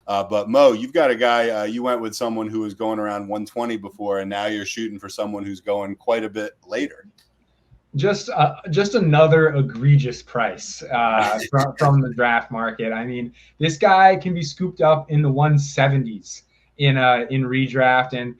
But Mo, you've got a guy, you went with someone who was going around 120 before, and now you're shooting for someone who's going quite a bit later. Just another egregious price from the draft market. I mean, this guy can be scooped up in the 170s in redraft. And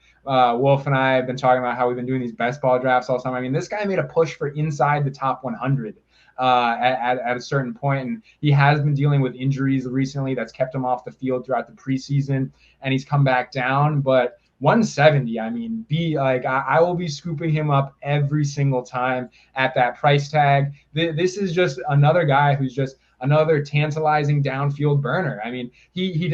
Wolf and I have been talking about how we've been doing these best ball drafts all summer. I mean, this guy made a push for inside the top 100 at a certain point, and he has been dealing with injuries recently that's kept him off the field throughout the preseason, and he's come back down. But 170, I mean, I will be scooping him up every single time at that price tag. This is just another guy who's just another tantalizing downfield burner. I mean, he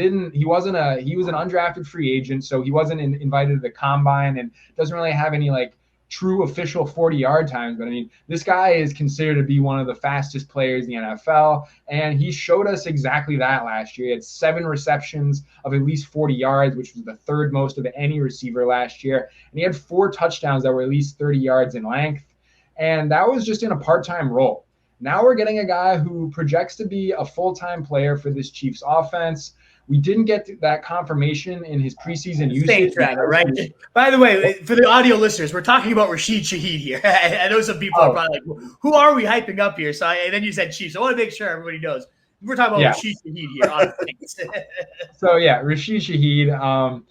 was an undrafted free agent, so he wasn't invited to the combine and doesn't really have any like true official 40-yard times. But I mean, this guy is considered to be one of the fastest players in the NFL, and he showed us exactly that last year. He had 7 receptions of at least 40 yards, which was the third most of any receiver last year. And he had 4 touchdowns that were at least 30 yards in length. And that was just in a part-time role. Now we're getting a guy who projects to be a full-time player for this Chiefs offense. We didn't get that confirmation in his preseason usage. Right? By the way, for the audio listeners, we're talking about Rashid Shaheed here. I know some people are probably like, who are we hyping up here? And then you said Chiefs. I want to make sure everybody knows. We're talking about Rashid Shaheed here. So, Rashid Shaheed.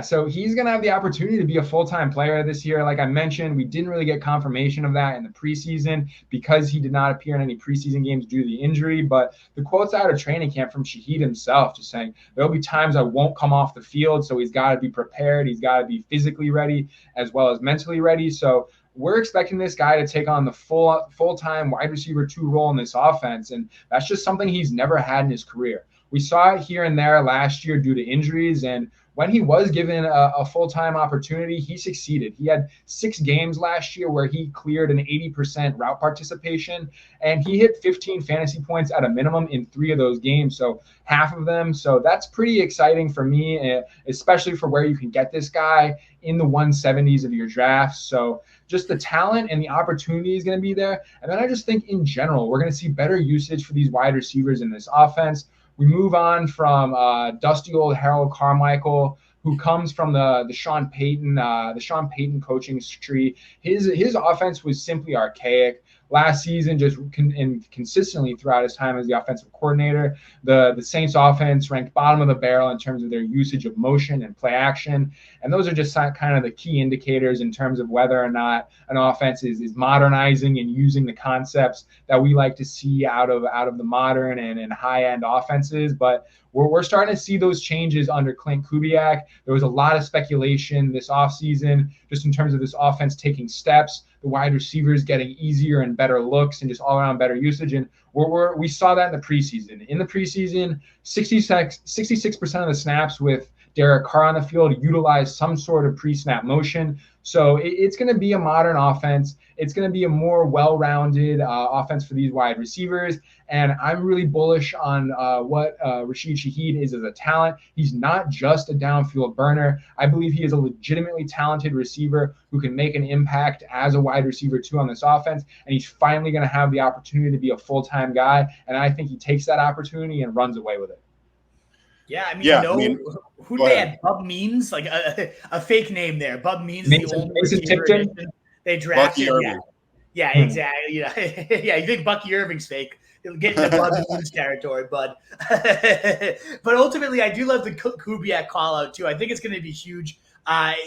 So he's going to have the opportunity to be a full-time player this year. Like I mentioned, we didn't really get confirmation of that in the preseason because he did not appear in any preseason games due to the injury. But the quotes out of training camp from Shaheed himself just saying, there'll be times I won't come off the field, so he's got to be prepared. He's got to be physically ready as well as mentally ready. So we're expecting this guy to take on the full-time wide receiver 2 role in this offense, and that's just something he's never had in his career. We saw it here and there last year due to injuries, and when he was given a full-time opportunity, he succeeded. He had 6 games last year where he cleared an 80% route participation, and he hit 15 fantasy points at a minimum in 3 of those games, so half of them. So that's pretty exciting for me, especially for where you can get this guy in the 170s of your draft. So just the talent and the opportunity is going to be there. And then I just think in general, we're going to see better usage for these wide receivers in this offense. We move on from dusty old Harold Carmichael, who comes from the Sean Payton coaching tree. His offense was simply archaic. Last season, and consistently throughout his time as the offensive coordinator, the Saints offense ranked bottom of the barrel in terms of their usage of motion and play action. And those are just kind of the key indicators in terms of whether or not an offense is modernizing and using the concepts that we like to see out of the modern and high-end offenses. But we're starting to see those changes under Clint Kubiak. There was a lot of speculation this offseason just in terms of this offense taking steps, the wide receivers getting easier and better looks and just all-around better usage. And we saw that in the preseason. In the preseason, 66% of the snaps with Derek Carr on the field utilized some sort of pre-snap motion. So it's going to be a modern offense. It's going to be a more well-rounded offense for these wide receivers. And I'm really bullish on what Rashid Shaheed is as a talent. He's not just a downfield burner. I believe he is a legitimately talented receiver who can make an impact as a wide receiver 2 on this offense. And he's finally going to have the opportunity to be a full-time guy. And I think he takes that opportunity and runs away with it. Yeah, who do they have? Bub Means, like a fake name there. Bub Means, the old receiver they drafted. Yeah, exactly. You think Bucky Irving's fake? It'll get into Bub Means territory, but ultimately, I do love the Kubiak call out too. I think it's going to be huge.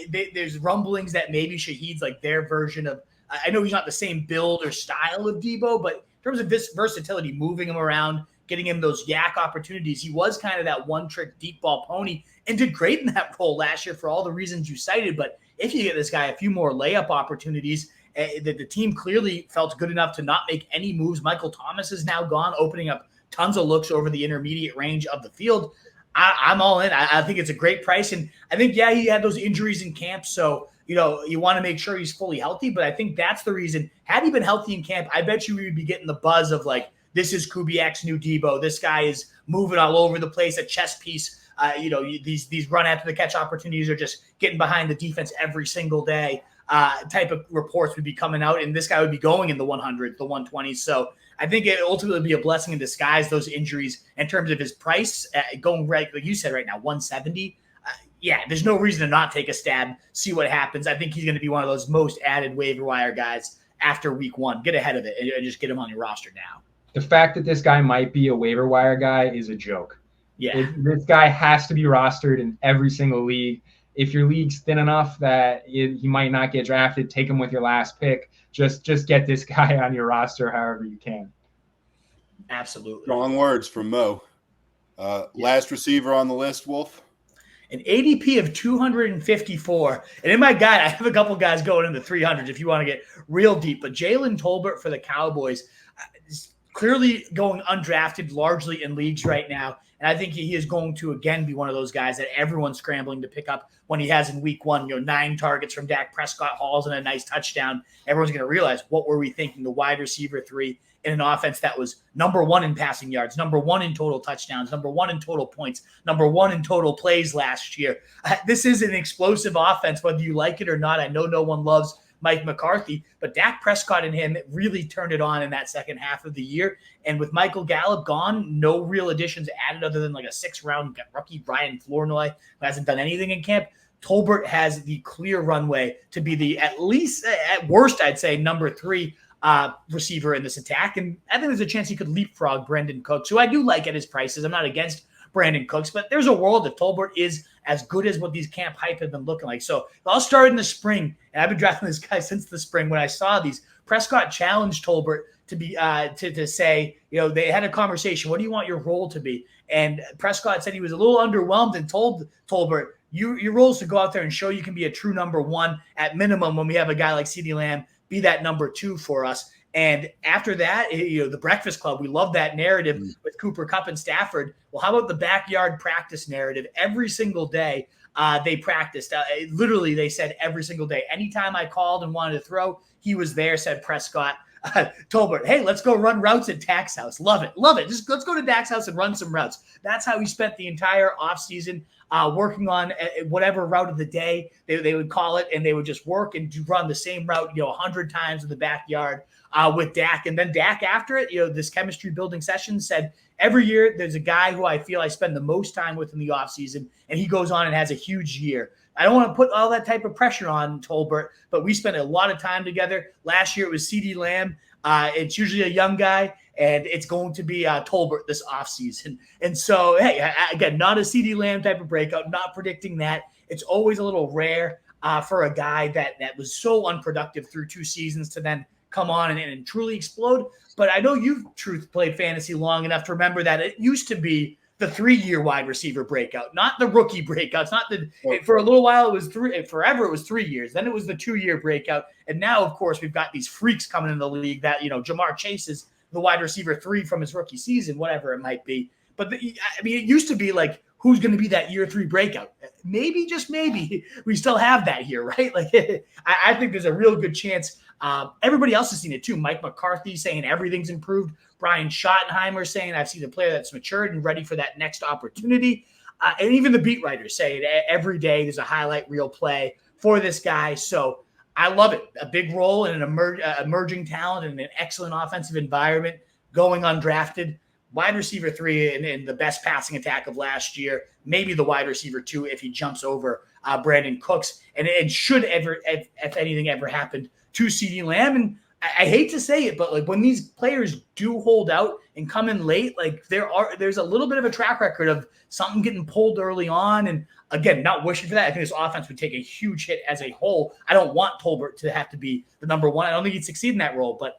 There's rumblings that maybe Shaheed's like their version of. I know he's not the same build or style of Debo, but in terms of this versatility, moving him around, getting him those yak opportunities. He was kind of that one-trick deep ball pony and did great in that role last year for all the reasons you cited. But if you get this guy a few more layup opportunities, the team clearly felt good enough to not make any moves. Michael Thomas is now gone, opening up tons of looks over the intermediate range of the field. I'm all in. I think it's a great price. And I think, he had those injuries in camp. So, you want to make sure he's fully healthy. But I think that's the reason. Had he been healthy in camp, I bet you we would be getting the buzz of like, this is Kubiak's new Debo. This guy is moving all over the place, a chess piece. These run after the catch opportunities are just getting behind the defense every single day. Type of reports would be coming out, and this guy would be going in the 100s, the 120s. So I think it ultimately be a blessing in disguise, those injuries, in terms of his price going right, like you said right now, 170. Yeah, there's no reason to not take a stab, see what happens. I think he's going to be one of those most added waiver wire guys after week 1. Get ahead of it and just get him on your roster now. The fact that this guy might be a waiver wire guy is a joke. Yeah. This guy has to be rostered in every single league. If your league's thin enough that he might not get drafted, take him with your last pick. Just get this guy on your roster however you can. Absolutely. Strong words from Mo. Last receiver on the list, Wolf. An ADP of 254. And in my guide, I have a couple guys going in the 300s if you want to get real deep. But Jalen Tolbert for the Cowboys is clearly going undrafted largely in leagues right now. And I think he is going to, again, be one of those guys that everyone's scrambling to pick up when he has in week 1, 9 targets from Dak Prescott, hauls and a nice touchdown. Everyone's going to realize, what were we thinking? The wide receiver 3 in an offense that was number 1 in passing yards, number 1 in total touchdowns, number 1 in total points, number 1 in total plays last year. This is an explosive offense, whether you like it or not. I know no one loves Mike McCarthy, but Dak Prescott and him really turned it on in that second half of the year. And with Michael Gallup gone, no real additions added other than like a 6th-round rookie, Brian Flournoy, who hasn't done anything in camp. Tolbert has the clear runway to be the, at least at worst, I'd say, number 3 receiver in this attack. And I think there's a chance he could leapfrog Brandon Cooks, who I do like at his prices. I'm not against Brandon Cooks, but there's a world that Tolbert is as good as what these camp hype have been looking like. So I'll start in the spring, and I've been drafting this guy since the spring when I saw these. Prescott challenged Tolbert to be to say, they had a conversation. What do you want your role to be? And Prescott said he was a little underwhelmed and told Tolbert, your role is to go out there and show you can be a true number 1 at minimum when we have a guy like CeeDee Lamb, be that number 2 for us. And after that, the Breakfast Club, we love that narrative with Cooper Kupp and Stafford. Well, how about the backyard practice narrative? Every single day they practiced. Literally, they said every single day. Anytime I called and wanted to throw, he was there, said Prescott. Tolbert, hey, let's go run routes at Dak's house. Love it. Love it. Just let's go to Dak's house and run some routes. That's how he spent the entire offseason working on whatever route of the day they would call it, and they would just work and run the same route 100 times in the backyard with Dak. And then Dak, after it, this chemistry building session, said every year there's a guy who I feel I spend the most time with in the offseason, and he goes on and has a huge year. I don't want to put all that type of pressure on Tolbert, but we spent a lot of time together. Last year it was CeeDee Lamb. It's usually a young guy, and it's going to be Tolbert this offseason. And so, hey, again, not a CeeDee Lamb type of breakout, not predicting that. It's always a little rare for a guy that was so unproductive through 2 seasons to then come on and truly explode. But I know you've played fantasy long enough to remember that it used to be the 3-year wide receiver breakout, not the rookie breakouts, for a little while it was forever it was 3 years. Then it was the 2-year breakout. And now, of course, we've got these freaks coming in the league that, Jamar Chase is the wide receiver 3 from his rookie season, whatever it might be. But it used to be like, who's going to be that year 3 breakout? Maybe, just maybe, we still have that here, right? Like, I think there's a real good chance. Everybody else has seen it too. Mike McCarthy saying everything's improved. Brian Schottenheimer saying I've seen a player that's matured and ready for that next opportunity. And even the beat writers say it every day. There's a highlight reel play for this guy. So I love it. A big role in an emerging talent in an excellent offensive environment, going undrafted. Wide receiver 3 in the best passing attack of last year, maybe the wide receiver 2 if he jumps over Brandon Cooks. And it should if anything ever happened to CeeDee Lamb. And I hate to say it, but like when these players do hold out and come in late, like there's a little bit of a track record of something getting pulled early on. And again, not wishing for that. I think this offense would take a huge hit as a whole. I don't want Tolbert to have to be the number 1. I don't think he'd succeed in that role, but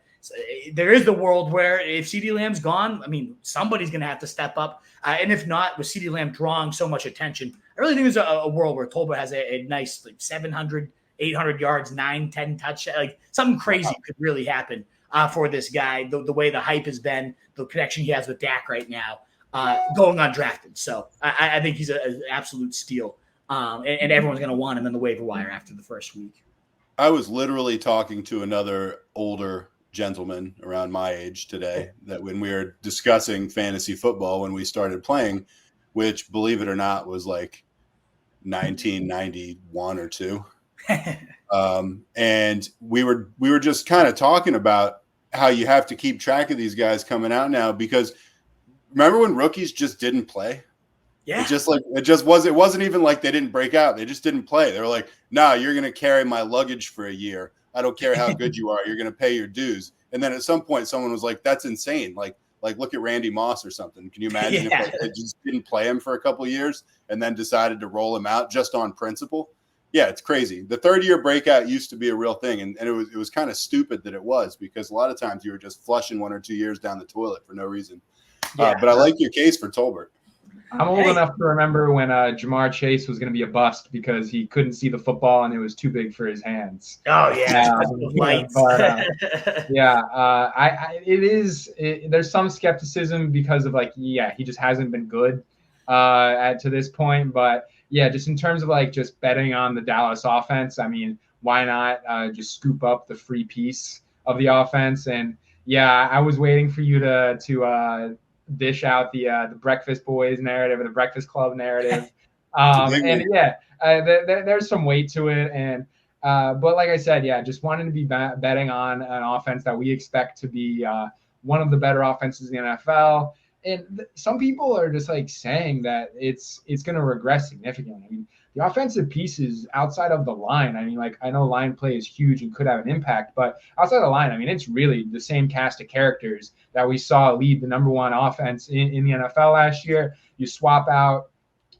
there is the world where if CeeDee Lamb's gone, somebody's going to have to step up. And if not, with CeeDee Lamb drawing so much attention, I really think there's a world where Tolbert has a nice 700, 800 yards, 9, 10 touchdowns. Like something crazy could really happen for this guy. The way the hype has been, the connection he has with Dak right now, going undrafted. So I think he's an absolute steal. And everyone's going to want him in the waiver wire after the first week. I was literally talking to another older gentleman around my age today that when we were discussing fantasy football when we started playing, which believe it or not was like 1991 or 2. And we were just kind of talking about how you have to keep track of these guys coming out now, because remember when rookies just didn't play? Yeah. It wasn't even like they didn't break out. They just didn't play. They were like, "No, you're going to carry my luggage for a year. I don't care how good you are. You're going to pay your dues." And then at some point, someone was like, "That's insane." Like look at Randy Moss or something. Can you imagine if they just didn't play him for a couple of years and then decided to roll him out just on principle? Yeah, it's crazy. The third-year breakout used to be a real thing, and it was kind of stupid that it was, because a lot of times you were just flushing 1 or 2 years down the toilet for no reason. But I like your case for Tolbert. I'm old enough to remember when Jamar Chase was going to be a bust because he couldn't see the football and it was too big for his hands. Oh yeah, there's some skepticism because of he just hasn't been good to this point. But yeah, just in terms of just betting on the Dallas offense, I mean, why not just scoop up the free piece of the offense? And yeah, I was waiting for you to dish out the Breakfast Boys narrative or the Breakfast Club narrative. There's some weight to it. And but like I said, just wanting to be betting on an offense that we expect to be one of the better offenses in the NFL. And some people are just saying that it's going to regress significantly. I mean, the offensive pieces outside of the line, I mean, I know line play is huge and could have an impact, but outside of the line, I mean, it's really the same cast of characters that we saw lead the number one offense in the NFL last year. You swap out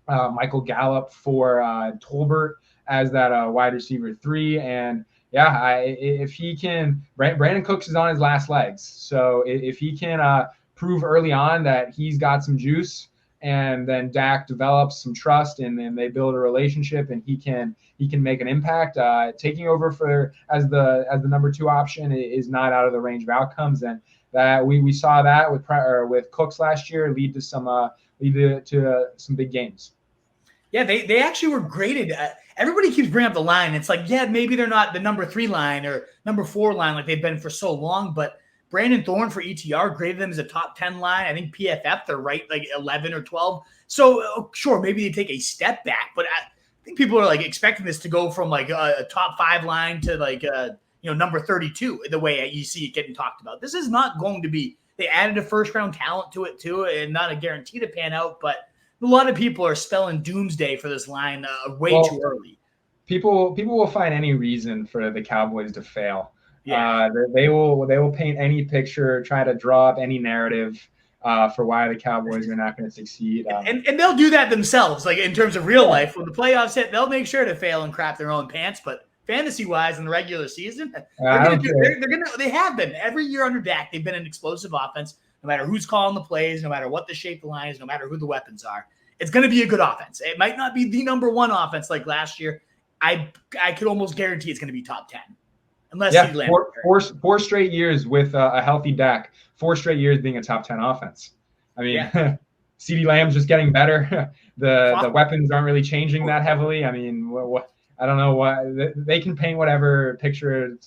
Michael Gallup for Tolbert as that wide receiver 3. And if he can, Brandon Cooks is on his last legs. So if he can prove early on that he's got some juice, and then Dak develops some trust, and then they build a relationship, and he can make an impact. Taking over as the number 2 option is not out of the range of outcomes, and that we saw that with Cooks last year lead to some big games. Yeah, they actually were graded. Everybody keeps bringing up the line. It's maybe they're not the number 3 line or number 4 line like they've been for so long, but Brandon Thorne for ETR graded them as a top 10 line. I think PFF, they're right 11 or 12. So sure, maybe they take a step back, but I think people are expecting this to go from a top 5 line to number 32, the way you see it getting talked about. This is not going to be. They added a first round talent to it too, and not a guarantee to pan out. But a lot of people are spelling doomsday for this line too early. People will find any reason for the Cowboys to fail. Yeah. They will paint any picture, try to draw up any narrative for why the Cowboys are not going to succeed. And they'll do that themselves, in terms of real life. When the playoffs hit, they'll make sure to fail and crap their own pants. But fantasy-wise, in the regular season, they have been. Every year under Dak, they've been an explosive offense, no matter who's calling the plays, no matter what the shape of the line is, no matter who the weapons are. It's going to be a good offense. It might not be the number 1 offense like last year. I could almost guarantee it's going to be top 10. Unless four straight years with a healthy Dak, 4 straight years being a top 10 offense. I mean, CeeDee Lamb's just getting better. The weapons aren't really changing that heavily. I mean, I don't know what they can paint whatever picture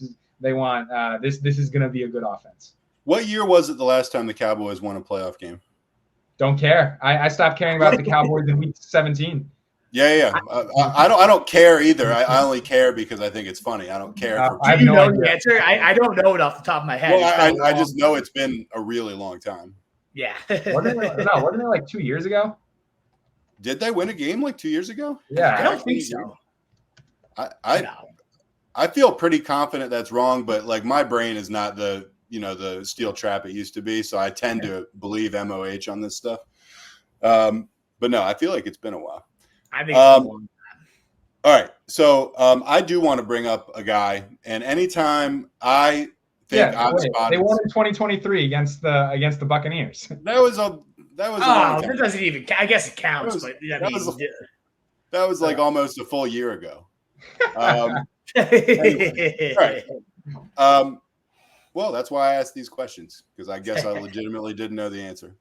they want. This is going to be a good offense. What year was it the last time the Cowboys won a playoff game? Don't care. I stopped caring about the Cowboys in week 17. Yeah. I don't care either. I only care because I think it's funny. I don't care. I know the answer. I don't know it off the top of my head. Well, I just know it's been a really long time. Yeah. Wasn't it 2 years ago? Did they win a game 2 years ago? Yeah. I don't think so. I feel pretty confident that's wrong, but my brain is not the steel trap it used to be, so I tend to believe MOH on this stuff. But no, I feel like it's been a while. I think it's a long time. All right. So I do want to bring up a guy, and anytime I think they won in 2023 against the Buccaneers. That was that doesn't even. I guess it counts, that was almost a full year ago. Anyway, all right. Well, that's why I asked these questions, because I guess I legitimately didn't know the answer.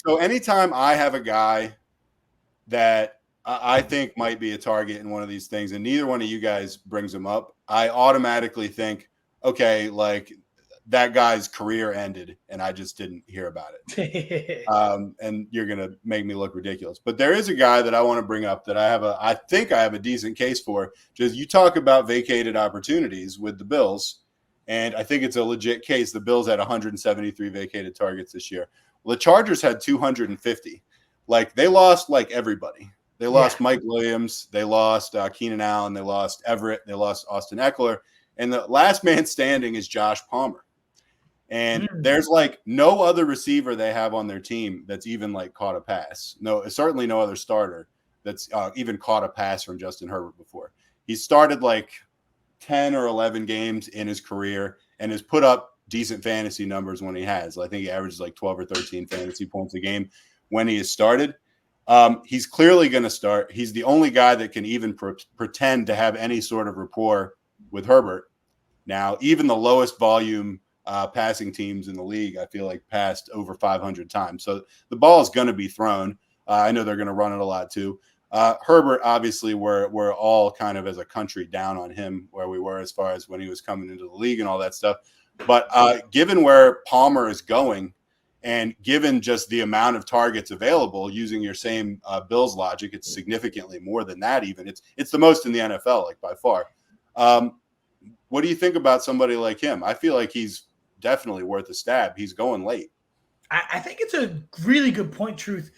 So anytime I have a guy that I think might be a target in one of these things, and neither one of you guys brings him up, I automatically think, okay, that guy's career ended and I just didn't hear about it. And you're going to make me look ridiculous. But there is a guy that I want to bring up that I think I have a decent case for. Just you talk about vacated opportunities with the Bills. And I think it's a legit case. The Bills had 173 vacated targets this year. Well, the Chargers had 250. Like, they lost like everybody. They lost Mike Williams. They lost Keenan Allen. They lost Everett. They lost Austin Eckler. And the last man standing is Josh Palmer. And there's like no other receiver they have on their team that's even like caught a pass. No, certainly no other starter that's even caught a pass from Justin Herbert before. He started like 10 or 11 games in his career and has put up decent fantasy numbers when he has. I think he averages like 12 or 13 fantasy points a game when he has started. He's clearly going to start. He's the only guy that can even pretend to have any sort of rapport with Herbert. Now, even the lowest volume passing teams in the league, I feel like, passed over 500 times. So the ball is going to be thrown. I know they're going to run it a lot too. Herbert, obviously, we're all kind of as a country down on him where we were as far as when he was coming into the league and all that stuff. But given where Palmer is going and given just the amount of targets available, using your same Bills logic, it's significantly more than that even. It's the most in the NFL, like by far. What do you think about somebody like him? I feel like he's definitely worth a stab. He's going late. I think it's a really good point, Truth.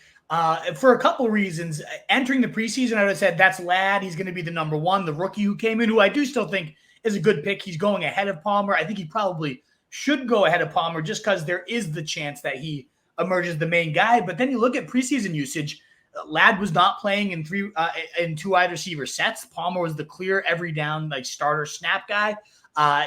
For a couple of reasons. Entering the preseason, I would have said that's Ladd. He's going to be the number one, the rookie who came in, who I do still think is a good pick. He's going ahead of Palmer. I think he probably should go ahead of Palmer just because there is the chance that he emerges the main guy. But then you look at preseason usage. Ladd was not playing in two wide receiver sets. Palmer was the clear every down like starter snap guy.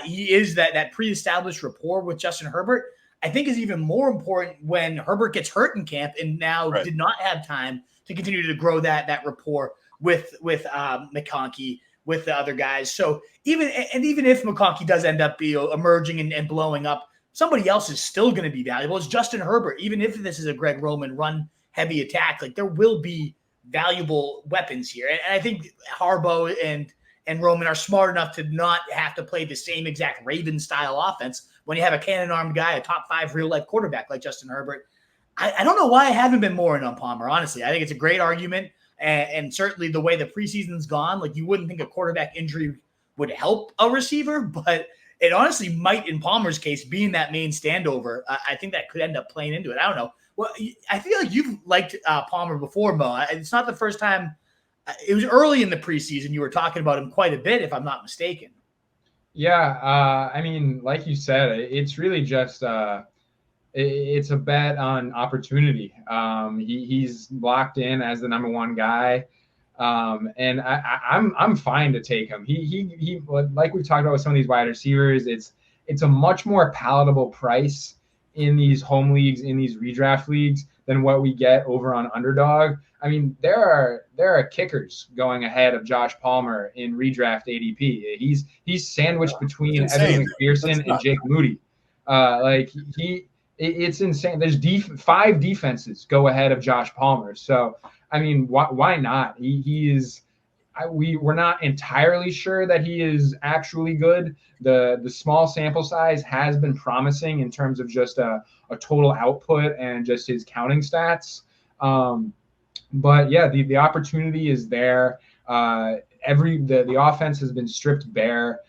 He is that pre-established rapport with Justin Herbert. I think is even more important when Herbert gets hurt in camp and now did not have time to continue to grow that rapport with McConkey, with the other guys. So even if McConkey does end up emerging and blowing up, somebody else is still going to be valuable. It's Justin Herbert. Even if this is a Greg Roman run heavy attack, like there will be valuable weapons here. And I think Harbaugh and Roman are smart enough to not have to play the same exact Raven style offense when you have a cannon armed guy, a top 5 real life quarterback like Justin Herbert. I don't know why I haven't been more in on Palmer, honestly. I think it's a great argument. And certainly the way the preseason's gone, like you wouldn't think a quarterback injury would help a receiver, but it honestly might in Palmer's case, being that main standover. I think that could end up playing into it. I don't know. Well, I feel like you've liked Palmer before, Mo. It's not the first time. It was early in the preseason. You were talking about him quite a bit, if I'm not mistaken. Yeah, I mean, like you said, it's really just it's a bet on opportunity. He's locked in as the number one guy, and I'm fine to take him. He like we've talked about with some of these wide receivers. It's a much more palatable price in these home leagues, in these redraft leagues, than what we get over on Underdog. I mean, there are kickers going ahead of Josh Palmer in redraft ADP. He's sandwiched between Evan McPherson and Jake Moody. It's insane. There's 5 defenses go ahead of Josh Palmer. So I mean, why not? We're not entirely sure that he is actually good. The small sample size has been promising in terms of just a total output and just his counting stats. But yeah, the opportunity is there. The offense has been stripped bare.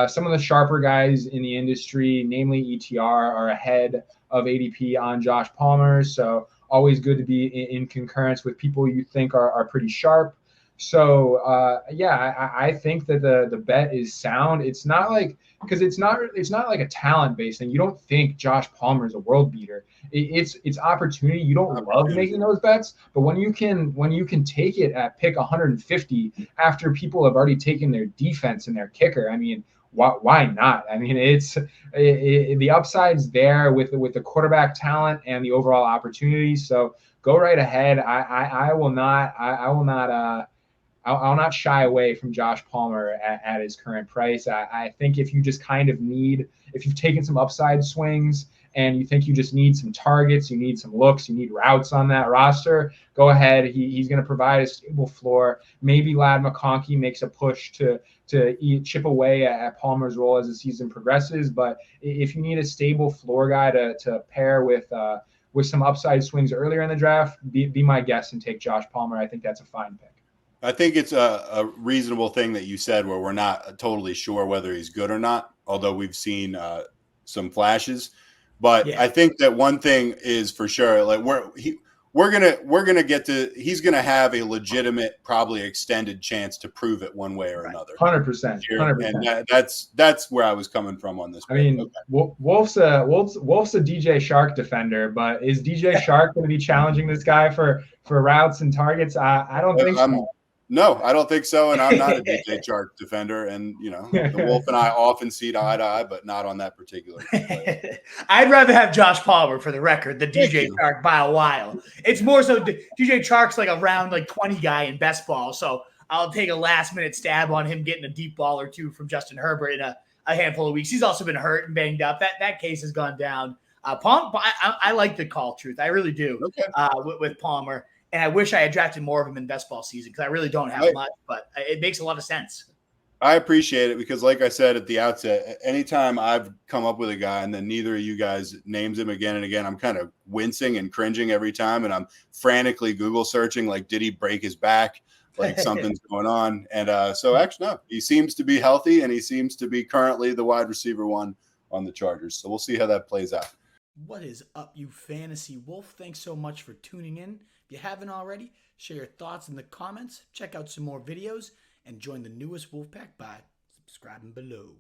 Some of the sharper guys in the industry, namely ETR, are ahead of ADP on Josh Palmer. So always good to be in concurrence with people you think are pretty sharp. So I think that the bet is sound. It's not like, because it's not like a talent based thing. You don't think Josh Palmer is a world beater. It's opportunity. You don't love making those bets, but when you can take it at pick 150 after people have already taken their defense and their kicker, I mean, why not? I mean, the upside's there with the quarterback talent and the overall opportunity. So go right ahead. I'll not shy away from Josh Palmer at his current price. I think if you just kind of if you've taken some upside swings and you think you just need some targets, you need some looks, you need routes on that roster, go ahead. He's going to provide a stable floor. Maybe Ladd McConkey makes a push to chip away at Palmer's role as the season progresses. But if you need a stable floor guy to pair with some upside swings earlier in the draft, be my guest and take Josh Palmer. I think that's a fine pick. I think it's a reasonable thing that you said where we're not totally sure whether he's good or not. although we've seen some flashes. But I think that one thing is for sure, like he's gonna have a legitimate, probably extended chance to prove it one way or another. 100%. And that's where I was coming from on this. I mean, Wolf's a DJ Shark defender, but is DJ Shark going to be challenging this guy for routes and targets? I don't think so. No, I don't think so, and I'm not a DJ Shark defender. And the Wolf and I often see eye to eye, but not on that particular play. I'd rather have Josh Palmer, for the record, than DJ Shark by a while. It's more so DJ Shark's like a round 20 guy in best ball, so I'll take a last minute stab on him getting a deep ball or two from Justin Herbert in a handful of weeks. He's also been hurt and banged up. That case has gone down. I like the call, Truth. I really do. With Palmer. And I wish I had drafted more of him in best ball season because I really don't have much, but it makes a lot of sense. I appreciate it because, like I said at the outset, anytime I've come up with a guy and then neither of you guys names him again and again, I'm kind of wincing and cringing every time, and I'm frantically Google searching, like, did he break his back? Like something's going on. And so actually, no, he seems to be healthy, and he seems to be currently the wide receiver one on the Chargers. So we'll see how that plays out. What is up, you fantasy wolf? Thanks so much for tuning in. If you haven't already, share your thoughts in the comments, check out some more videos, and join the newest Wolfpack by subscribing below.